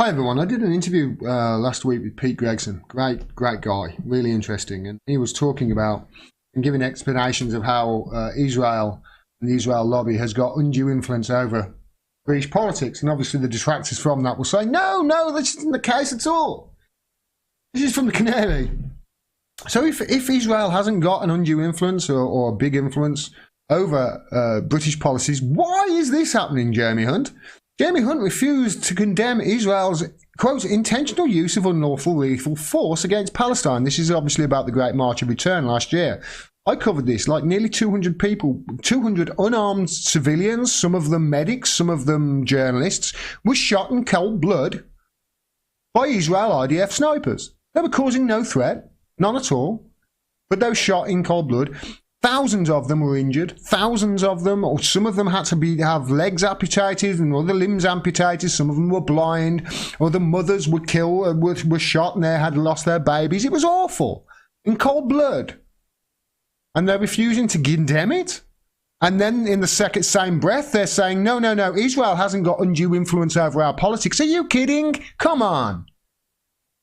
Hi everyone, I did an interview last week with Pete Gregson, great guy, really interesting, and he was talking about and giving explanations of how Israel and the Israel lobby has got undue influence over British politics, and obviously the detractors from that will say, no, this isn't the case at all. This is from the Canary. So if Israel hasn't got an undue influence or a big influence over British policies, why is this happening, Jeremy Hunt? Jeremy Hunt refused to condemn Israel's, quote, intentional use of unlawful lethal force against Palestine. This is obviously about the Great March of Return last year. I covered this, like nearly 200 people, 200 unarmed civilians, some of them medics, some of them journalists, were shot in cold blood by Israel IDF snipers. They were causing no threat, none at all, but they were shot in cold blood. Thousands of them were injured. Thousands of them, or some of them had to have legs amputated and other limbs amputated. Some of them were blind. Other mothers were killed, were shot, and they had lost their babies. It was awful, in cold blood. And they're refusing to condemn it. And then in the same breath, they're saying, no, Israel hasn't got undue influence over our politics. Are you kidding? Come on.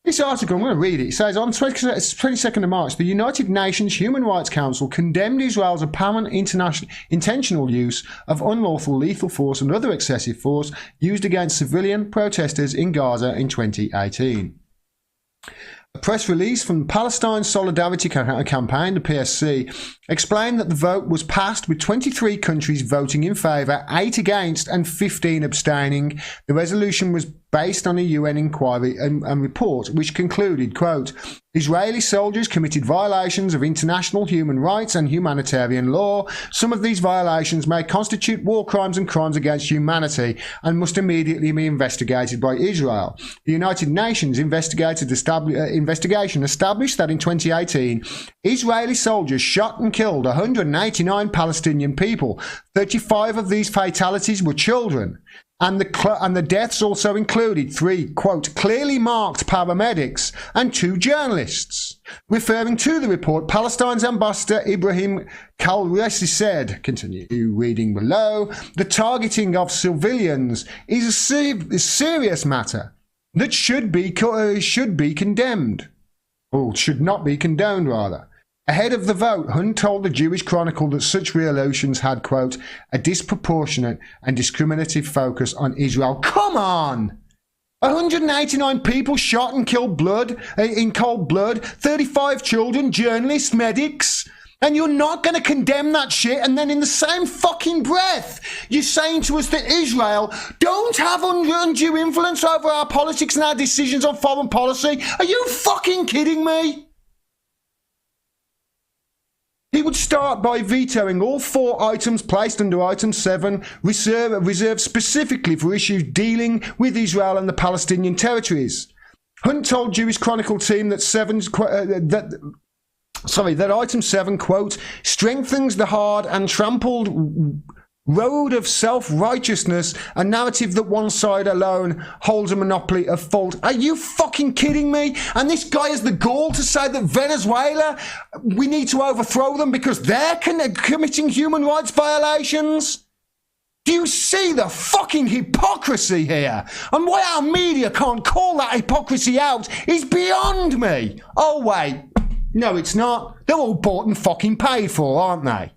This article, I'm going to read it. It says, on 22nd of March, the United Nations Human Rights Council condemned Israel's apparent intentional use of unlawful lethal force and other excessive force used against civilian protesters in Gaza in 2018. A press release from Palestine Solidarity Campaign, the PSC, explained that the vote was passed with 23 countries voting in favour, 8 against and 15 abstaining. The resolution was based on a UN inquiry and report which concluded, quote, Israeli soldiers committed violations of international human rights and humanitarian law. Some of these violations may constitute war crimes and crimes against humanity and must immediately be investigated by Israel. The United Nations investigation established that in 2018, Israeli soldiers shot and killed 189 Palestinian people. 35 of these fatalities were children. And the deaths also included 3, quote, clearly marked paramedics and 2 journalists. Referring to the report, Palestine's ambassador Ibrahim Kalresi said, continue reading below, the targeting of civilians is a serious matter that should be condemned, or should not be condoned, rather. Ahead of the vote, Hunt told the Jewish Chronicle that such resolutions had, quote, a disproportionate and discriminative focus on Israel. Come on! 189 people shot and killed in cold blood, 35 children, journalists, medics, and you're not going to condemn that shit, and then in the same fucking breath, you're saying to us that Israel don't have undue influence over our politics and our decisions on foreign policy? Are you fucking kidding me? He would start by vetoing all 4 items placed under Item 7, reserved specifically for issues dealing with Israel and the Palestinian territories. Hunt told Jewish Chronicle team that Item 7, quote, strengthens the hard and trampled road of self-righteousness, a narrative that one side alone holds a monopoly of fault. Are you fucking kidding me? And this guy has the gall to say that Venezuela, we need to overthrow them because they're committing human rights violations? Do you see the fucking hypocrisy here? And why our media can't call that hypocrisy out is beyond me. Oh wait, no it's not. They're all bought and fucking paid for, aren't they?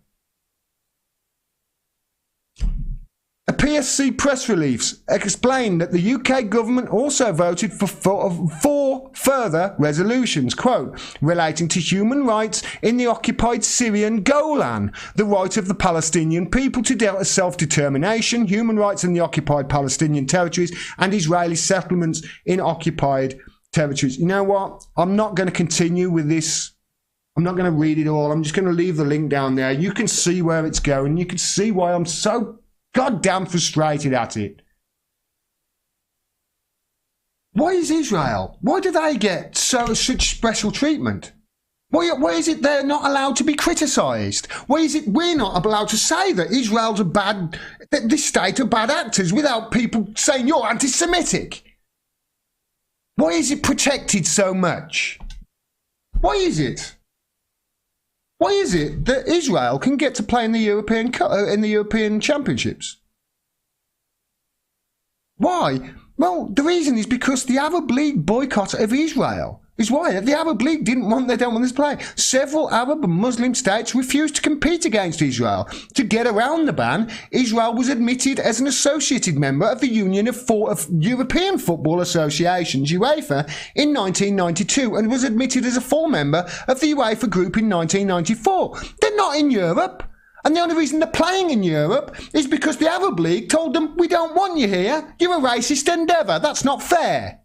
A PSC press release explained that the UK government also voted for 4 further resolutions, quote, relating to human rights in the occupied Syrian Golan, the right of the Palestinian people to self-determination, human rights in the occupied Palestinian territories, and Israeli settlements in occupied territories. You know what? I'm not going to continue with this. I'm not going to read it all. I'm just going to leave the link down there. You can see where it's going. You can see why I'm so goddamn frustrated at it. Why is Israel? Why do they get such special treatment? Why is it they're not allowed to be criticised? Why is it we're not allowed to say that Israel's that this state are bad actors without people saying you're anti-Semitic? Why is it protected so much? Why is it? Why is it that Israel can get to play in the European Championships? Why Well, the reason is because the Arab League boycott of Israel is why. The Arab League don't want this play. Several Arab and Muslim states refused to compete against Israel. To get around the ban, Israel was admitted as an associated member of the Union of European Football Associations, UEFA, in 1992 and was admitted as a full member of the UEFA group in 1994. They're not in Europe. And the only reason they're playing in Europe is because the Arab League told them, we don't want you here. You're a racist endeavour. That's not fair.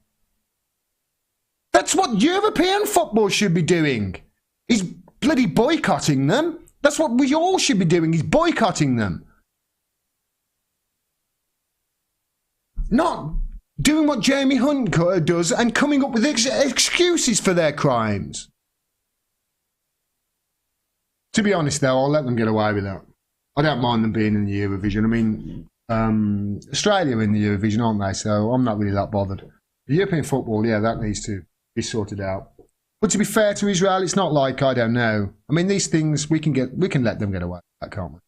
That's what European football should be doing, is bloody boycotting them. That's what we all should be doing, is boycotting them. Not doing what Jeremy Hunt does and coming up with excuses for their crimes. To be honest, though, I'll let them get away with that. I don't mind them being in the Eurovision. I mean, Australia are in the Eurovision, aren't they? So I'm not really that bothered. The European football, yeah, that needs to be sorted out. But to be fair to Israel, it's not like, I don't know. I mean, these things, we can let them get away with that, can't we?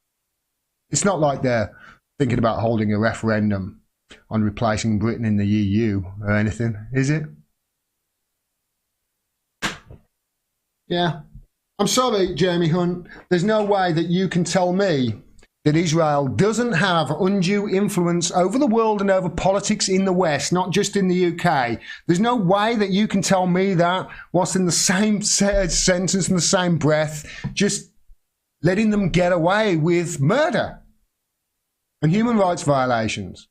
It's not like they're thinking about holding a referendum on replacing Britain in the EU or anything, is it? Yeah. I'm sorry, Jeremy Hunt. There's no way that you can tell me that Israel doesn't have undue influence over the world and over politics in the West, not just in the UK. There's no way that you can tell me that whilst in the same sentence, in the same breath, just letting them get away with murder and human rights violations.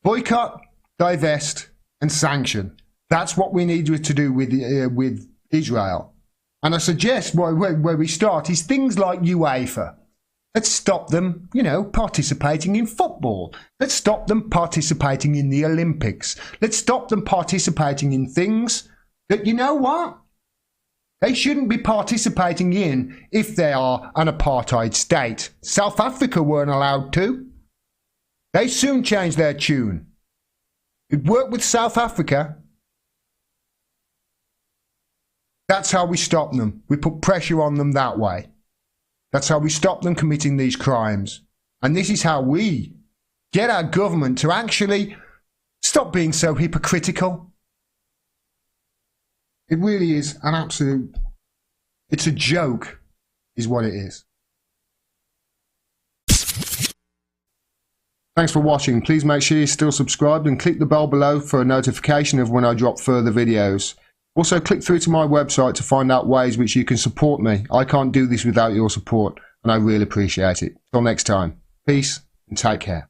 Boycott, divest, and sanction. That's what we need to do with Israel. And I suggest where we start is things like UEFA. Let's stop them, participating in football. Let's stop them participating in the Olympics. Let's stop them participating in things that, you know what? They shouldn't be participating in if they are an apartheid state. South Africa weren't allowed to. They soon changed their tune. It worked with South Africa. That's how we stop them. We put pressure on them that way. That's how we stop them committing these crimes. And this is how we get our government to actually stop being so hypocritical. It really is an absolute, it's a joke, is what it is. Thanks for watching. Please make sure you're still subscribed and click the bell below for a notification of when I drop further videos. Also, click through to my website to find out ways which you can support me. I can't do this without your support, and I really appreciate it. Till next time, peace and take care.